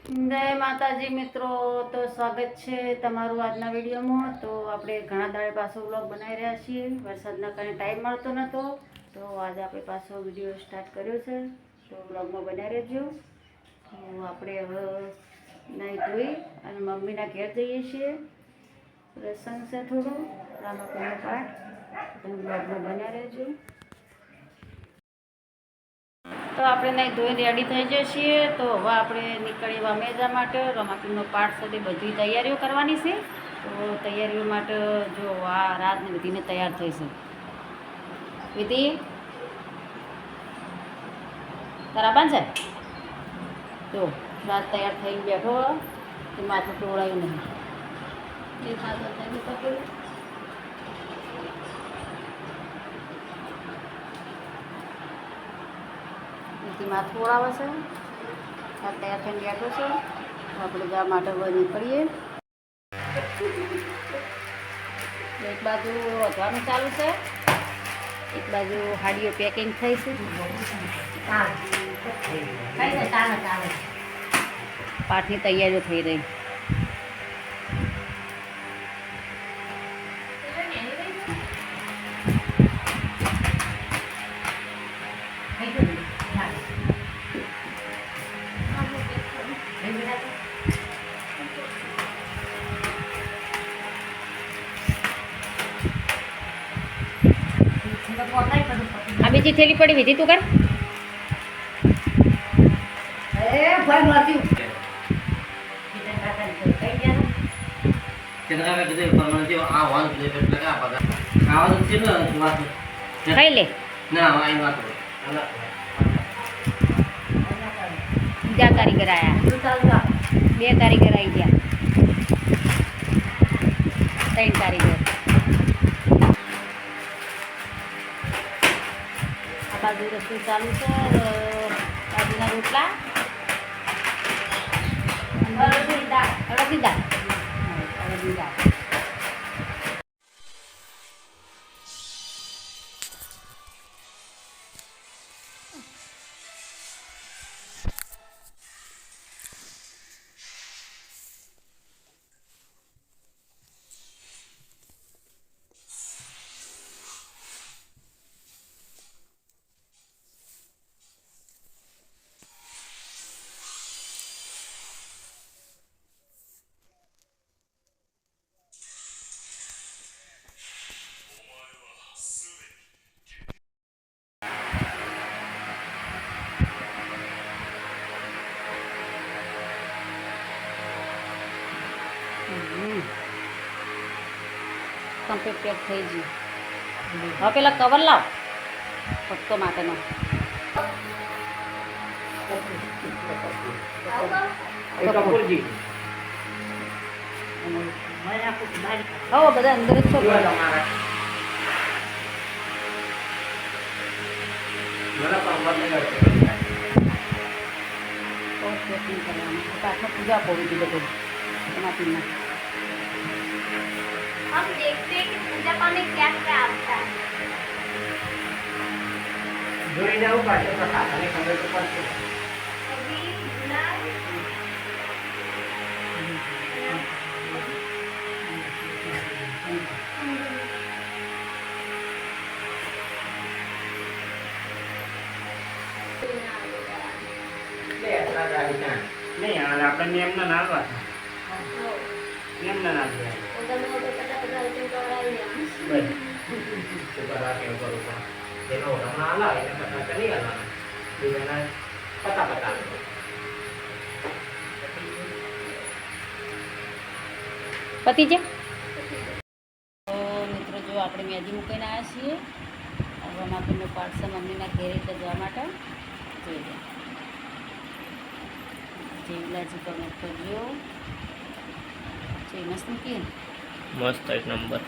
જય માતાજી મિત્રો, તો સ્વાગત છે તમારું આજના વિડીયોમાં। તો આપણે ઘણા દાડે પાછો વ્લોગ બનાવી રહ્યા છીએ। વરસાદના કારણે ટાઈમ મળતો નહોતો, તો આજે આપણે પાછો વિડીયો સ્ટાર્ટ કર્યો છે, તો વ્લોગમાં બનાવી રહેજો। તો આપણે હવે નાહી ધોઈ અને મમ્મીના ઘેર જઈએ છીએ। પ્રસંગ છે થોડો રામાપીરનો પાઠ, તમે વ્લોગમાં બનાવી રહેજો। તો આપણે નહીં ધોઈને રેડી થઈ જઈએ છીએ। તો હવે આપણે નીકળીએ વામેજા માટે। રામાપીરનો પાઠ સુધી બધી તૈયારીઓ કરવાની છે। તો તૈયારીઓ માટે જો આ રાતને બધીને તૈયાર થઈ છે। વિધિ તારા બાંધ છે જો રાત તૈયાર થઈને બેઠો, તો માથું ટોળાયું નહીં એ ખાતર થઈ પકડ્યું। માથું ઓળાવે છે, તૈયાર થઈને બેઠો છે। આપણે જવા માટે નીકળીએ। એક બાજુ વધવાનું ચાલુ છે, એક બાજુ હાડીઓ પેકિંગ થઈ છે। પાઠની તૈયારીઓ થઈ રહી। આ બીજી થેલી પડી, વિધિ તું કર। ખાઈ લે બીજા કારીગર આયા, 2 કારીગર આવી ગયા, 3 કારીગર। બાજુ રસોઈ ચાલુ છે, બાજુના રોટલા અડદની દાળ। કમ્પ્લીટ પેક થઈ ગયું। હવે પેલા કવર લાવ ફટકો માટેનો। હવે બધા અંદર જ છો, पाठમાં पूजा होगी थी બધું समापन। हम देखते हैं कि पूजा पाने क्या क्या आता है। જોઈ જાવ પાછળ તો ખાતાને ખબર તો પડશે। अभी गुलाब લે આ ગાડી ના નહીં આ આપણે નિયમના ના લાવવા, નિયમના ના લાવવા उधर में तो पता पता उसे कवड़ाई है। બસ તો બરાબર કેવું કરું પણ એનો હમણાં લાવે એટલે પતા કરી આલવાના, બીજાના પતા પતિ છે। તો મિત્રો જો આપણે મેજી મૂકીને આવ્યા છીએ। હવે રામાપીરનો પાઠ છે મમ્મીના ઘેરે જવા માટે। જોઈ લો જેવલાજી કમેન્ટ કરજો, જે મસ્ત મૂકીએ મસ્ત એક નંબર।